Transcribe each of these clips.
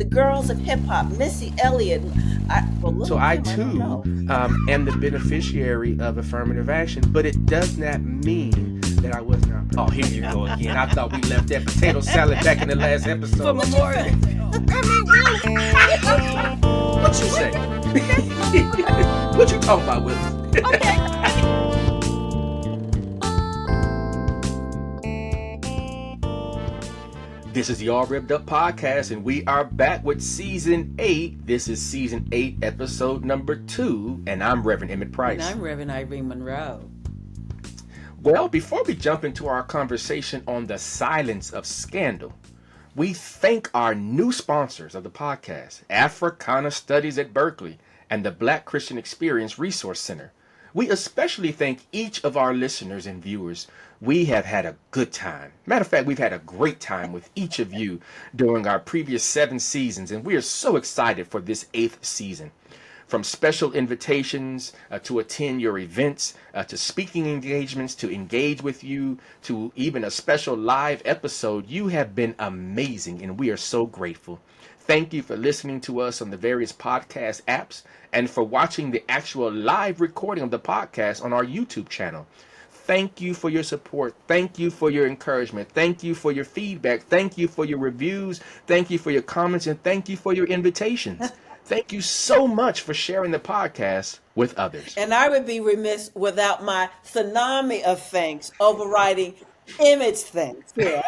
the girls of hip hop, Missy Elliott. So I too am the beneficiary of affirmative action, but it does not mean that I was not. Oh, here you go again. I thought we left that potato salad back in the last episode. For Memorial. What you say? What you talking about, Willis? Okay. This is the All Rev'd Up Podcast, and we are back with Season 8. This is Season 8, Episode number 2, and I'm Reverend Emmett Price. And I'm Reverend Irene Monroe. Well, before we jump into our conversation on the silence of scandal, we thank our new sponsors of the podcast, Africana Studies at Berkeley and the Black Christian Experience Resource Center. We especially thank each of our listeners and viewers. We have had a good time. Matter of fact, we've had a great time with each of you during our previous 7 seasons, and we are so excited for this 8th season. From special invitations to attend your events, to speaking engagements, to engage with you, to even a special live episode, you have been amazing, and we are so grateful. Thank you for listening to us on the various podcast apps and for watching the actual live recording of the podcast on our YouTube channel. Thank you for your support. Thank you for your encouragement. Thank you for your feedback. Thank you for your reviews. Thank you for your comments, and thank you for your invitations. Thank you so much for sharing the podcast with others. And I would be remiss without my tsunami of thanks overriding Emmett's thanks. Yeah.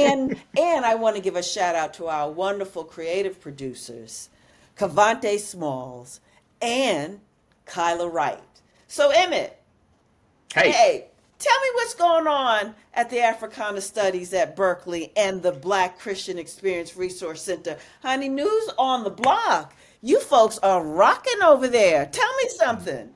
and I want to give a shout out to our wonderful creative producers, Cavante Smalls and Kyla Wright. So Emmett, hey, tell me what's going on at the Africana Studies at Berkeley and the Black Christian Experience Resource Center. Honey, news on the block. You folks are rocking over there. Tell me something.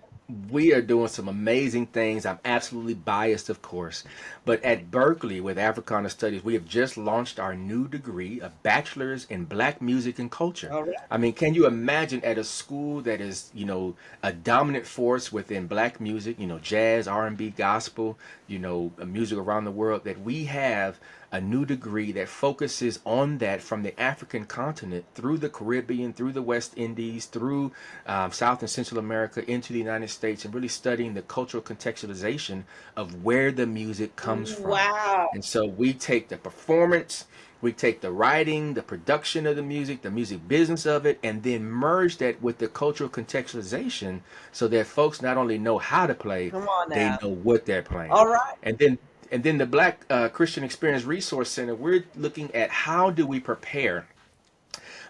We are doing some amazing things. I'm absolutely biased, of course. But at Berkeley with Africana Studies, we have just launched our new degree, a bachelor's in Black music and culture. All right. I mean, can you imagine at a school that is, a dominant force within Black music, jazz, R&B, gospel, music around the world, that we have a new degree that focuses on that from the African continent through the Caribbean, through the West Indies, through South and Central America into the United States, and really studying the cultural contextualization of where the music comes from. Wow. And so we take the performance, we take the writing, the production of the music business of it, and then merge that with the cultural contextualization so that folks not only know how to play, they know what they're playing. All right. And then the Black Christian Experience Resource Center, we're looking at how do we prepare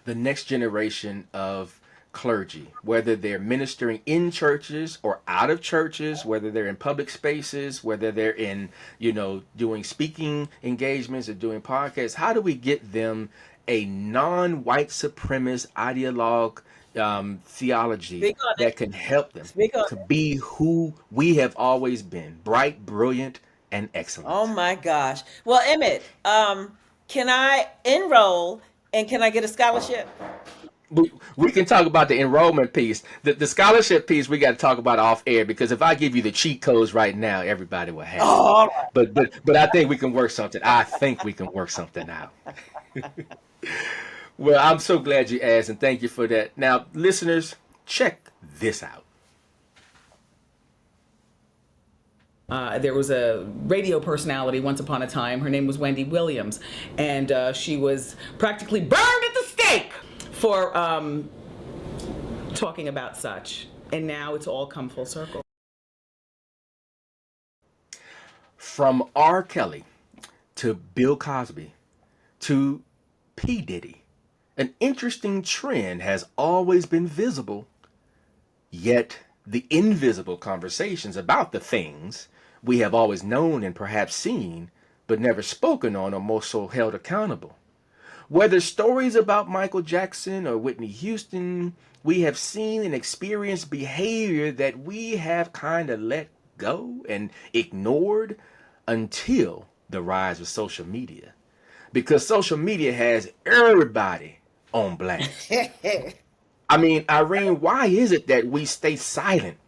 the next generation of clergy, whether they're ministering in churches or out of churches, whether they're in public spaces, whether they're in, doing speaking engagements or doing podcasts. How do we get them a non-white supremacist ideologue theology that can help them to be who we have always been, bright, brilliant, and excellent. Oh my gosh. Well, Emmett, can I enroll and can I get a scholarship? We can talk about the enrollment piece. The scholarship piece we got to talk about off air, because if I give you the cheat codes right now, everybody will have it. All right. But I think we can work something. I think we can work something out. Well, I'm so glad you asked, and thank you for that. Now, listeners, check this out. There was a radio personality once upon a time. Her name was Wendy Williams, and she was practically burned at the stake for talking about such. And now it's all come full circle. From R. Kelly to Bill Cosby to P. Diddy, an interesting trend has always been visible, yet the invisible conversations about the things we have always known and perhaps seen, but never spoken on, are more so held accountable. Whether stories about Michael Jackson or Whitney Houston, we have seen and experienced behavior that we have kind of let go and ignored until the rise of social media. Because social media has everybody on blast. I mean, Irene, why is it that we stay silent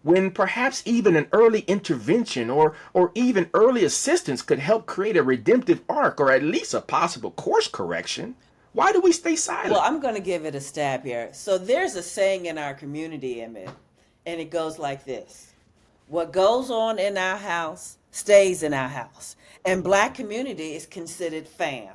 when perhaps even an early intervention or even early assistance could help create a redemptive arc or at least a possible course correction? Why do we stay silent? Well, I'm going to give it a stab here. So there's a saying in our community, Emmett, and it goes like this. What goes on in our house stays in our house. And Black community is considered fam.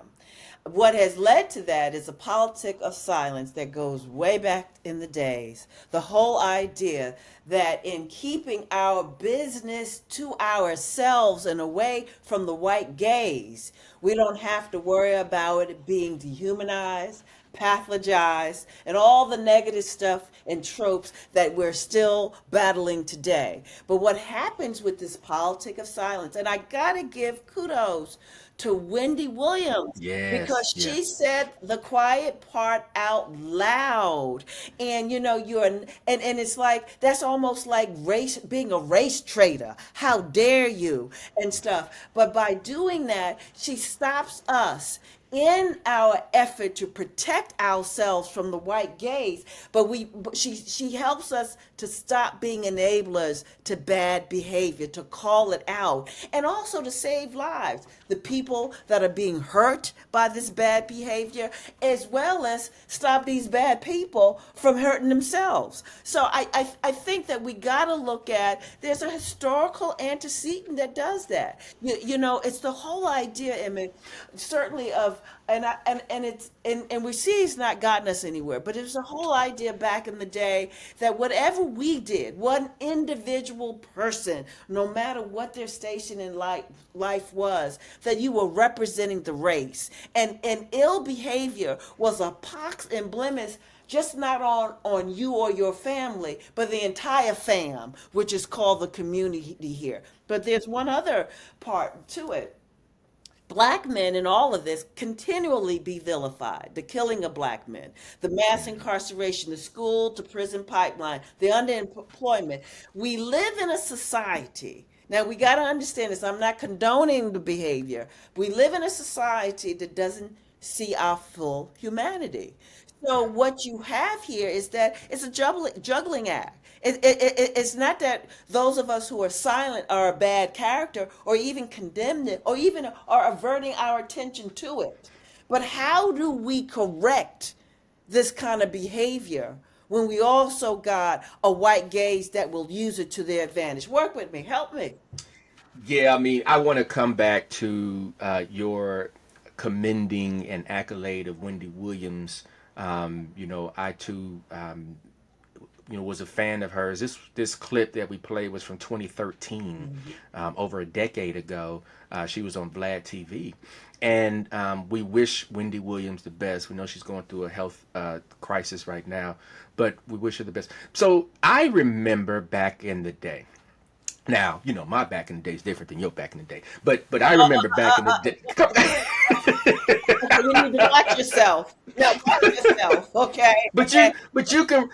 What has led to that is a politic of silence that goes way back in the days. The whole idea that in keeping our business to ourselves and away from the white gaze, we don't have to worry about it being dehumanized, pathologized, and all the negative stuff and tropes that we're still battling today. But what happens with this politic of silence, and I gotta give kudos to Wendy Williams, because Yes, she yes. said the quiet part out loud. And and it's like that's almost like race, being a race traitor. How dare you and stuff. But by doing that, she stops us in our effort to protect ourselves from the white gaze, but she helps us to stop being enablers to bad behavior, to call it out, and also to save lives, the people that are being hurt by this bad behavior, as well as stop these bad people from hurting themselves. So I think that we got to look at, there's a historical antecedent that does that. It's the whole idea, Emmett, certainly of, and we see it's not gotten us anywhere, but it was the whole idea back in the day that whatever we did, one individual person, no matter what their station in life was, that you were representing the race. And ill behavior was a pox and blemish, just not on you or your family, but the entire fam, which is called the community here. But there's one other part to it. Black men in all of this continually be vilified. The killing of Black men, the mass incarceration, the school to prison pipeline, the underemployment. We live in a society. Now we got to understand this. I'm not condoning the behavior. We live in a society that doesn't see our full humanity. So what you have here is that it's a juggling act. It's not that those of us who are silent are a bad character or even condemn it or even are averting our attention to it. But how do we correct this kind of behavior when we also got a white gaze that will use it to their advantage? Work with me. Help me. Yeah, I mean, I want to come back to your commending and accolade of Wendy Williams. I too, was a fan of hers. This clip that we played was from 2013, over a decade ago. She was on Vlad TV, and we wish Wendy Williams the best. We know she's going through a health crisis right now, but we wish her the best. So I remember back in the day. Now, my back in the day is different than your back in the day, but I remember back in the day. You need to watch yourself. No, watch yourself, okay? But you can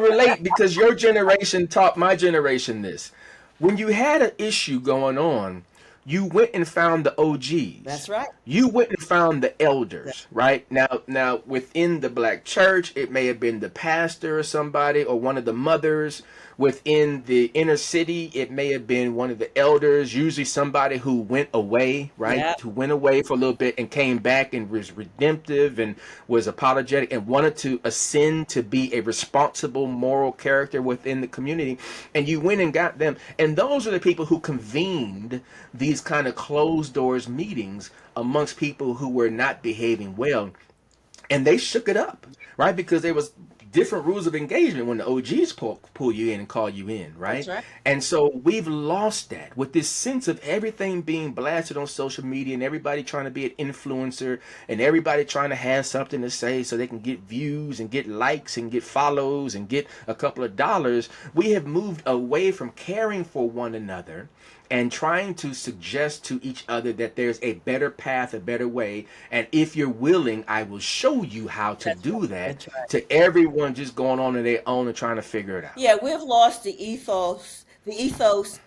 relate, because your generation taught my generation this. When you had an issue going on, you went and found the OGs. That's right. You went and found the elders, right? Now within the Black church, it may have been the pastor or somebody or one of the mothers. Within the inner city, it may have been one of the elders, usually somebody who went away, right? Yep. Who went away for a little bit and came back and was redemptive and was apologetic and wanted to ascend to be a responsible moral character within the community. And you went and got them. And those are the people who convened these kind of closed doors meetings amongst people who were not behaving well. And they shook it up, right? Because there was different rules of engagement when the OGs pull you in and call you in, right? That's right. And so we've lost that with this sense of everything being blasted on social media and everybody trying to be an influencer and everybody trying to have something to say so they can get views and get likes and get follows and get a couple of dollars. We have moved away from caring for one another and trying to suggest to each other that there's a better path, a better way. And if you're willing, I will show you how to do that. That's right. To everyone just going on their own and trying to figure it out. Yeah, we've lost the ethos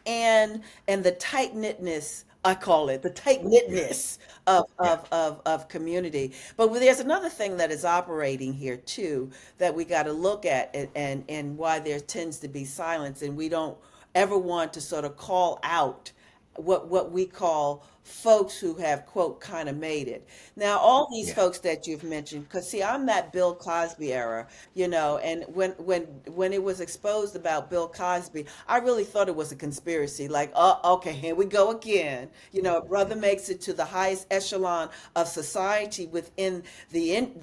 and the tight knitness. I call it the tight knitness of community. But there's another thing that is operating here too that we got to look at, and why there tends to be silence, and we don't ever want to sort of call out what we call folks who have, quote, kind of made it. Now, all these Yeah. folks that you've mentioned, because see, I'm that Bill Cosby era, and when it was exposed about Bill Cosby, I really thought it was a conspiracy. Like, oh, okay, here we go again. A brother makes it to the highest echelon of society within not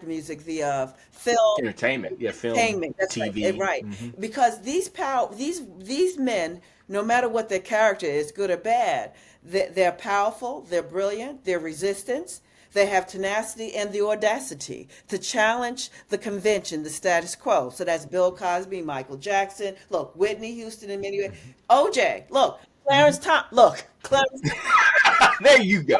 the music, the film, Entertainment. Yeah. Film, entertainment. That's TV. right. Hmm. Because these men, no matter what their character is, good or bad, they're powerful, they're brilliant, they're resistance, they have tenacity and the audacity to challenge the convention, the status quo. So that's Bill Cosby, Michael Jackson, look, Whitney Houston in many ways, OJ, look, Clarence. There you go.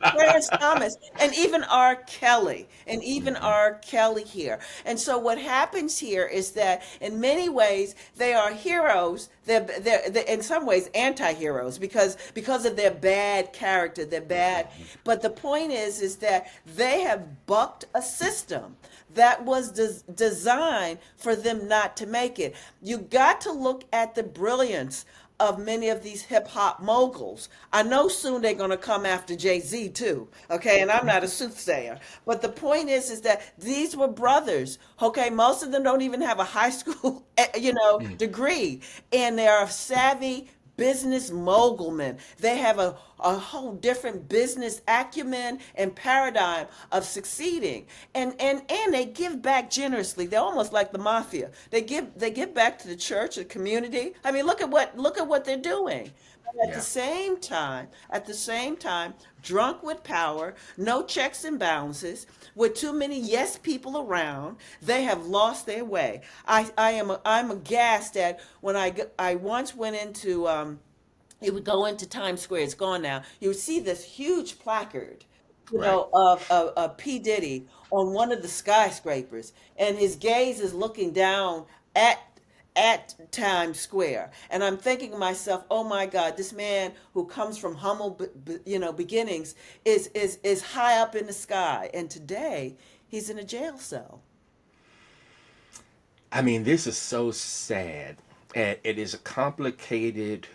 Clarence Thomas, and even R. Kelly, Mhm. here. And so what happens here is that in many ways they are heroes. They're in some ways anti-heroes because of their bad character. They're bad. But the point is that they have bucked a system that was designed for them not to make it. You got to look at the brilliance of many of these hip hop moguls. I know soon they're going to come after Jay-Z too, okay? And I'm not a soothsayer. But the point is that these were brothers, okay? Most of them don't even have a high school, degree. And they are savvy business mogulmen. They have a whole different business acumen and paradigm of succeeding. And they give back generously. They're almost like the mafia. They give back to the church, the community. I mean, look at what they're doing. But at Yeah. the same time, drunk with power, no checks and balances, with too many yes people around, they have lost their way. I'm aghast at when I once went into you would go into Times Square. It's gone now. You would see this huge placard, Right. of P. Diddy on one of the skyscrapers, and his gaze is looking down at Times Square. And I'm thinking to myself, oh my God, this man who comes from humble, beginnings is high up in the sky, and today he's in a jail cell. I mean, this is so sad. And it is a complicated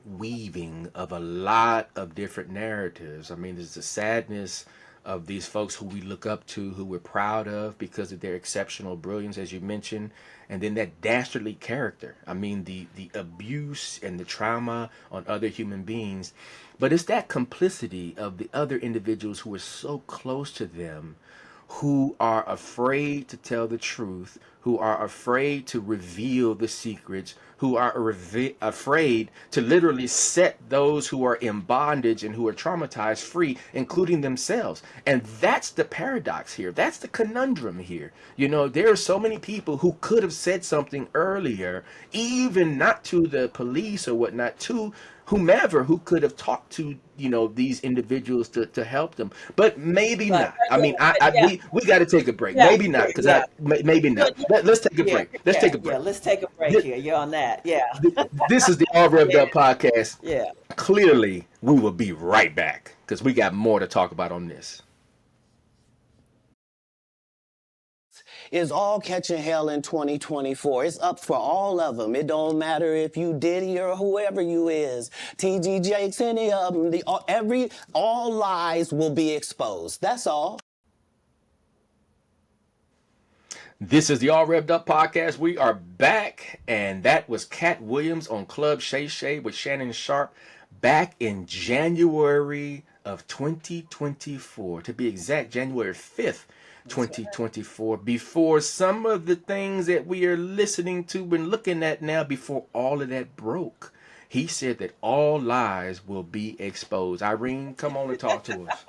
weaving of a lot of different narratives. I mean, there's the sadness of these folks who we look up to, who we're proud of because of their exceptional brilliance, as you mentioned, and then that dastardly character. I mean, the abuse and the trauma on other human beings. But it's that complicity of the other individuals who are so close to them, who are afraid to tell the truth, who are afraid to reveal the secrets, who are afraid to literally set those who are in bondage and who are traumatized free, including themselves. And that's the paradox here. That's the conundrum here. There are so many people who could have said something earlier, even not to the police or whatnot, to whomever who could have talked to these individuals to help them, but maybe But not. I mean, yeah, we got to take a break. yeah, Maybe not, because yeah. maybe not. Let's take a Yeah, break. Let's take a yeah. break. Let's take a break This, here. You're on that. Yeah, this is the All Rev'd Up podcast. yeah. Clearly, we will be right back because we got more to talk about on this. Is all catching hell in 2024. It's up for all of them. It don't matter if you Diddy or whoever you is. TG Jakes, any of them. All lies will be exposed. That's all. This is the All Rev'd Up podcast. We are back, and that was Cat Williams on Club Shay Shay with Shannon Sharp back in January of 2024. To be exact, January 5th. 2024, before some of the things that we are listening to and looking at now, before all of that broke, he said that all lies will be exposed. Irene, come on and talk to us.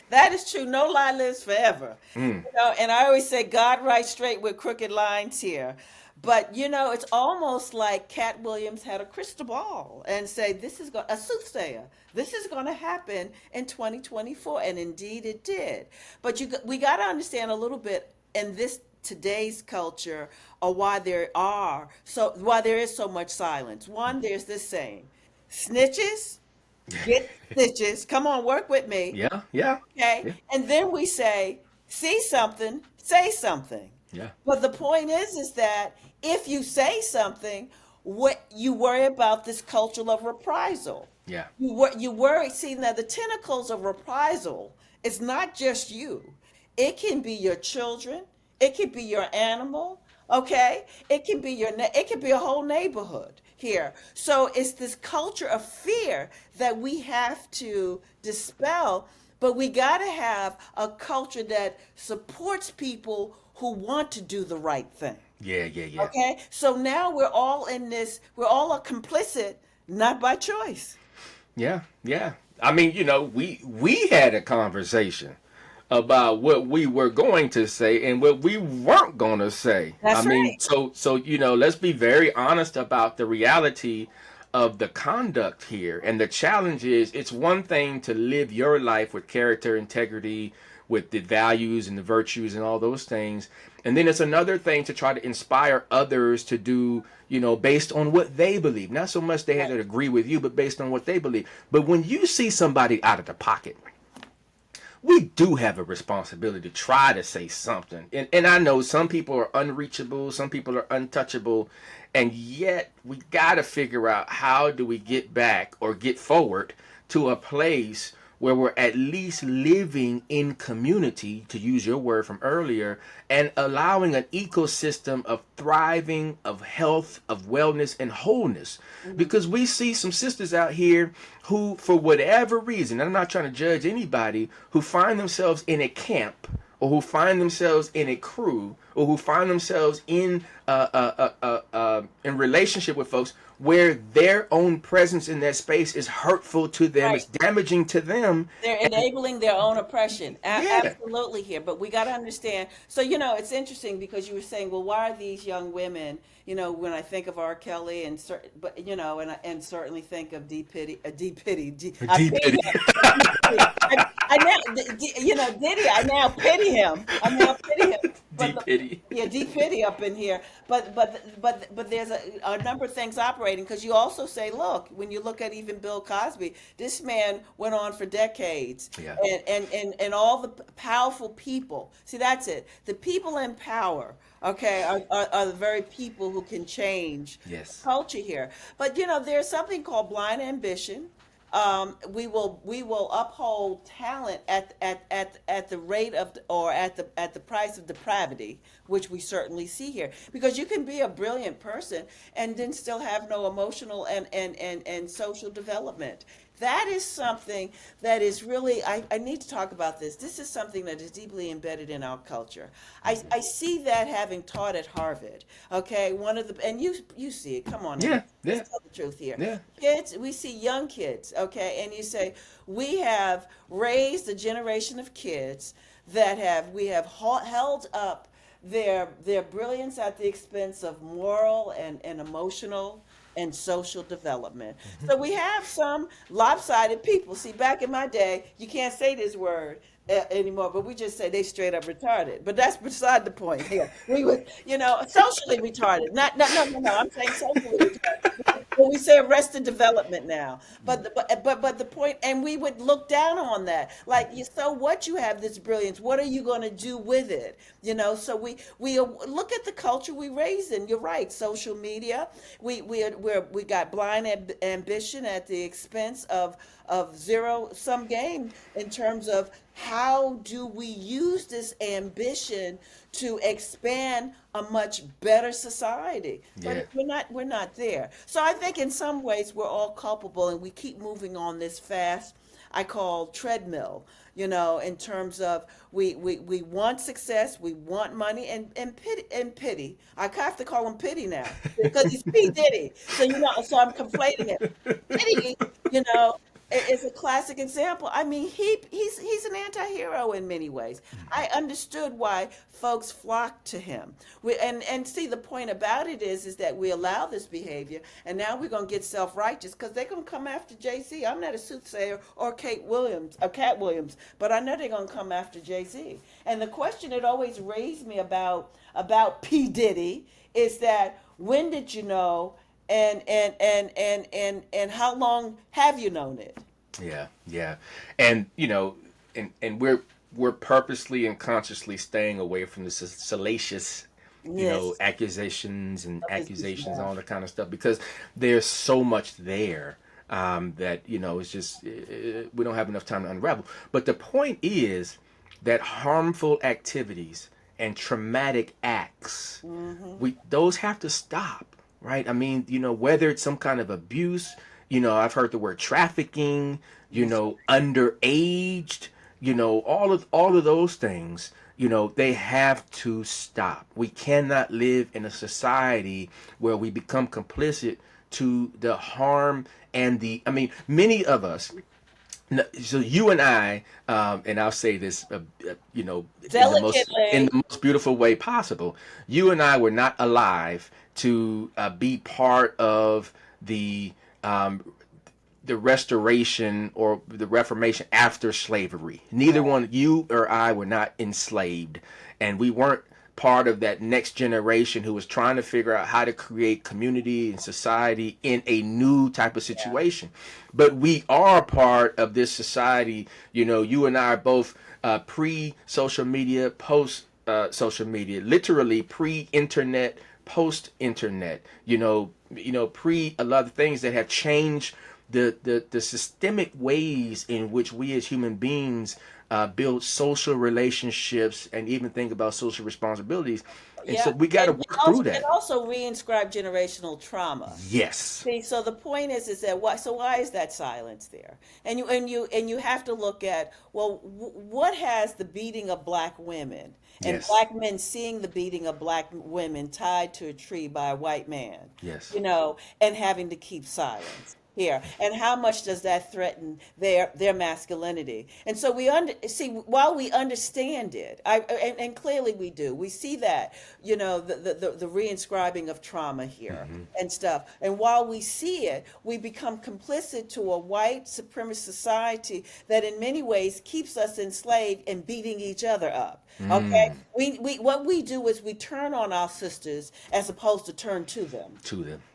That is true. No lie lives forever. And I always say God writes straight with crooked lines here. But it's almost like Cat Williams had a crystal ball and say, a soothsayer. This is going to happen in 2024, and indeed it did. But we got to understand a little bit in this today's culture, or why there is so much silence. One, there's this saying, snitches get stitches. Come on, work with me. Yeah. Okay, and then we say, see something, say something. Yeah. But the point is that if you say something, what you worry about this culture of reprisal. Yeah. You worry, see, now the tentacles of reprisal is not just you. It can be your children. It can be your animal. Okay. It can be it can be a whole neighborhood here. So it's this culture of fear that we have to dispel, but we got to have a culture that supports people who want to do the right thing. Yeah, yeah, yeah. Okay. So now we're all in this, we're all complicit, not by choice. Yeah, yeah. I mean, we had a conversation about what we were going to say and what we weren't going to say. That's I mean, right. so let's be very honest about the reality of the conduct here. And the challenge is, it's one thing to live your life with character, integrity, with the values and the virtues and all those things. And then it's another thing to try to inspire others to do, based on what they believe. Not so much they have to agree with you, but based on what they believe. But when you see somebody out of the pocket, we do have a responsibility to try to say something. And I know some people are unreachable, some people are untouchable, and yet we got to figure out, how do we get back or get forward to a place where we're at least living in community, to use your word from earlier, and allowing an ecosystem of thriving, of health, of wellness, and wholeness. Mm-hmm. Because we see some sisters out here who, for whatever reason, and I'm not trying to judge anybody, who find themselves in a camp, or who find themselves in a crew, or who find themselves in relationship with folks where their own presence in that space is hurtful to them, Right. it's damaging to them. They're enabling their own oppression. Yeah. Absolutely here. But we got to understand. So, it's interesting because you were saying, well, why are these young women, when I think of R. Kelly and and certainly think of D. Pity, I now, Diddy, I now pity him. But D-Pity. D. Pity up in here. But there's a number of things operating, because you also say, look, when you look at even Bill Cosby, this man went on for decades. Yeah. And all the powerful people. See, that's it. The people in power, okay, are the very people who can change Yes. culture here. But there's something called blind ambition. We will uphold talent at the rate of, or at the price of depravity, which we certainly see here. Because you can be a brilliant person and then still have no emotional and social development. That is something that is really, I need to talk about this. This is something that is deeply embedded in our culture. I see that, having taught at Harvard. Okay, and you see it. Come on, Yeah, let's tell the truth here. Yeah. Kids, we see young kids. Okay, and you say, we have raised a generation of kids that we have held up their brilliance at the expense of moral and emotional and social development. So we have some lopsided people. See, back in my day, you can't say this word anymore, but we just say they straight up retarded. But that's beside the point here. We would, socially retarded. No. I'm saying socially retarded. But we say arrested development now. But the point, and we would look down on that. Like, so what, you have this brilliance, what are you going to do with it? So we look at the culture we raised in. You're right. Social media. We got blind ambition at the expense of zero-sum game, in terms of how do we use this ambition to expand a much better society. Yeah. But we're not there. So I think in some ways we're all culpable, and we keep moving on this fast, I call treadmill, in terms of we want success, we want money, and pity. I have to call him Pity now, because he's P. Diddy. So so I'm conflating it. Pity, is a classic example. I mean, he's an anti-hero in many ways. I understood why folks flocked to him. And see, the point about it is that we allow this behavior, and now we're going to get self-righteous, because they're going to come after Jay-Z. I'm not a soothsayer or Cat Williams, but I know they're going to come after Jay-Z. And the question that always raised me about P. Diddy is that, when did you know? And how long have you known it? Yeah. And and we're purposely and consciously staying away from the salacious Yes. accusations and Others accusations, yeah. all that kind of stuff, because there's so much there that, it's just, we don't have enough time to unravel. But the point is that harmful activities and traumatic acts, those have to stop, right? I mean, whether it's some kind of abuse, I've heard the word trafficking, underaged, all of those things, they have to stop. We cannot live in a society where we become complicit to the harm and many of us. So you and I, and I'll say this, Delicately. in the most beautiful way possible. You and I were not alive to be part of the restoration or the Reformation after slavery. Neither one, you or I, were not enslaved, and we weren't part of that next generation who was trying to figure out how to create community and society in a new type of situation. But we are part of this society. You and I are both pre-social media, post-social media, literally pre-internet, post-internet, pre a lot of things that have changed the systemic ways in which we as human beings build social relationships and even think about social responsibilities. And so we got to work through that. And also reinscribe generational trauma. Yes. See, so the point is that why is that silence there? And you have to look at, well, what has the beating of black women and Yes. black men seeing the beating of black women tied to a tree by a white man, Yes. And having to keep silence here, and how much does that threaten their masculinity? And so while we understand it, and clearly we do, we see that the reinscribing of trauma here and stuff, and while we see it, we become complicit to a white supremacist society that in many ways keeps us enslaved and beating each other up. Okay, we what we do is we turn on our sisters as opposed to turn to them.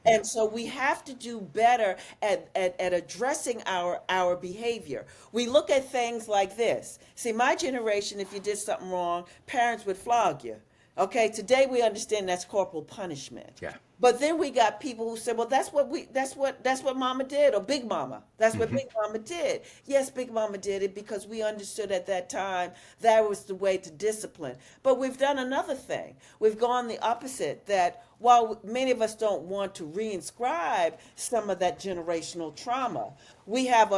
And so we have to do better at addressing our behavior. We look at things like this. See, my generation, if you did something wrong, parents would flog you. Okay, today we understand that's corporal punishment. Yeah. But then we got people who said, well, that's what mama did, or big mama. That's what big mama did. Yes, big mama did it because we understood at that time that was the way to discipline. But we've done another thing. We've gone the opposite, that while many of us don't want to reinscribe some of that generational trauma, we have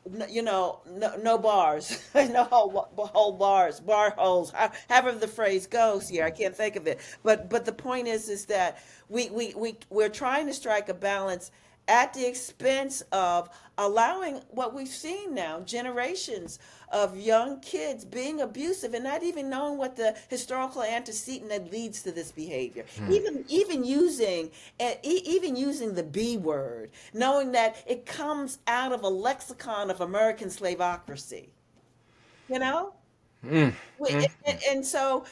no bars, no whole bars, bar holes, however the phrase goes here. I can't think of it. But the point is that we're trying to strike a balance at the expense of allowing what we've seen now, generations of young kids being abusive and not even knowing what the historical antecedent that leads to this behavior. Even using the B word, knowing that it comes out of a lexicon of American slaveocracy. And so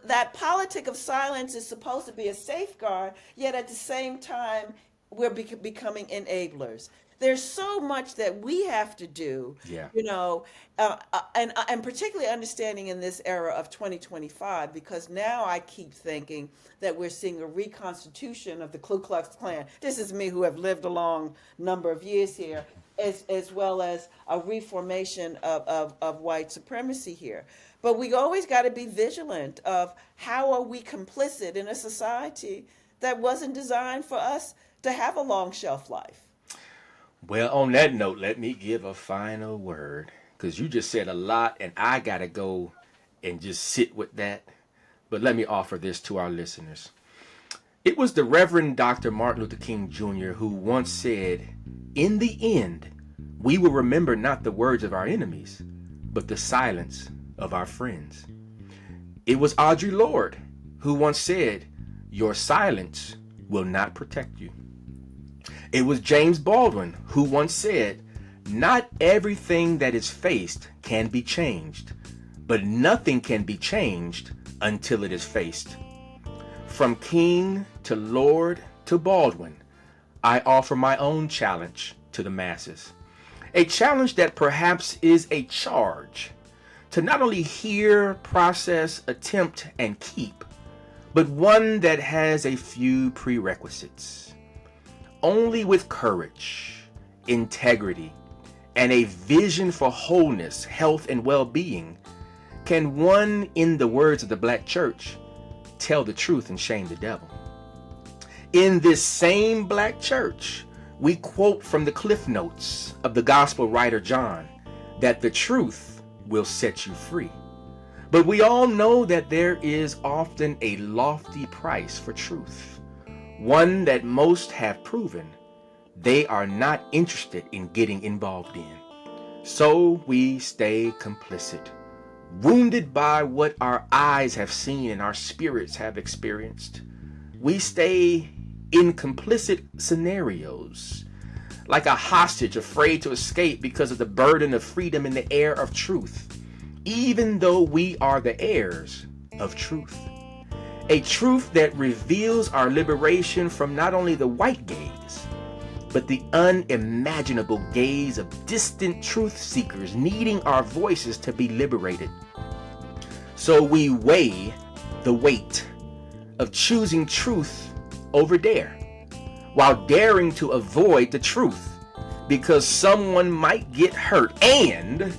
that politic of silence is supposed to be a safeguard, yet at the same time we're becoming enablers. There's so much that we have to do, and particularly understanding in this era of 2025, because now I keep thinking that we're seeing a reconstitution of the Ku Klux Klan. This is me, who have lived a long number of years here, as well as a reformation of white supremacy here. But we always got to be vigilant of how are we complicit in a society that wasn't designed for us to have a long shelf life. Well, on that note, let me give a final word, because you just said a lot and I got to go and just sit with that. But let me offer this to our listeners. It was the Reverend Dr. Martin Luther King Jr. who once said, "In the end, we will remember not the words of our enemies, but the silence of our friends." It was Audre Lorde who once said, "Your silence will not protect you." It was James Baldwin who once said, "Not everything that is faced can be changed, but nothing can be changed until it is faced." From King to Lorde to Baldwin, I offer my own challenge to the masses. A challenge that perhaps is a charge to not only hear, process, attempt, and keep, but one that has a few prerequisites. Only with courage, integrity, and a vision for wholeness, health, and well-being can one, in the words of the Black church, tell the truth and shame the devil. In this same Black church, we quote from the Cliff Notes of the gospel writer John that the truth will set you free. But we all know that there is often a lofty price for truth, one that most have proven they are not interested in getting involved in. So we stay complicit, wounded by what our eyes have seen and our spirits have experienced. We stay in complicit scenarios, like a hostage afraid to escape because of the burden of freedom in the air of truth, even though we are the heirs of truth. A truth that reveals our liberation from not only the white gaze, but the unimaginable gaze of distant truth seekers needing our voices to be liberated. So we weigh the weight of choosing truth over dare, while daring to avoid the truth because someone might get hurt and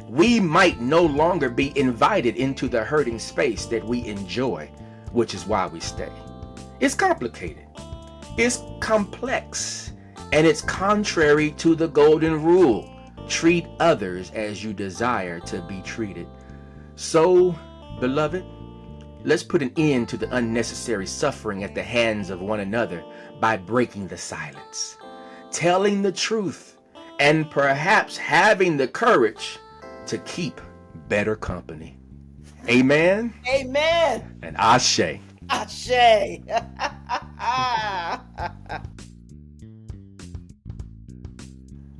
we might no longer be invited into the hurting space that we enjoy, which is why we stay. It's complicated, it's complex, and it's contrary to the golden rule: treat others as you desire to be treated. So, beloved, let's put an end to the unnecessary suffering at the hands of one another by breaking the silence, telling the truth, and perhaps having the courage to keep better company. Amen. Amen. And Ashe. Ashe.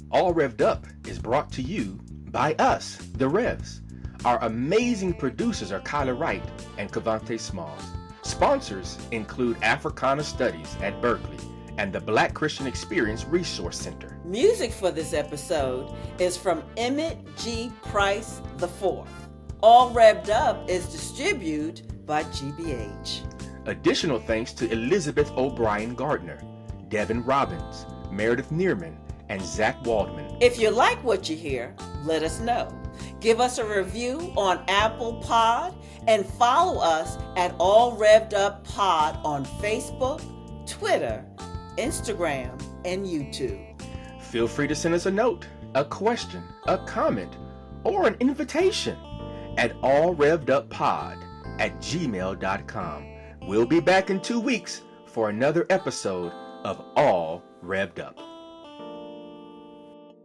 All Rev'd Up is brought to you by us, the Revs. Our amazing producers are Kyla Wright and Cavante Smalls. Sponsors include Africana Studies at Berkeley and the Black Christian Experience Resource Center. Music for this episode is from Emmett G. Price IV. All Rev'd Up is distributed by GBH. Additional thanks to Elizabeth O'Brien Gardner, Devin Robbins, Meredith Neerman, and Zach Waldman. If you like what you hear, let us know. Give us a review on Apple Pod and follow us at All Rev'd Up Pod on Facebook, Twitter, Instagram, and YouTube. Feel free to send us a note, a question, a comment, or an invitation at allrevduppod@gmail.com. We'll be back in 2 weeks for another episode of All Rev'd Up.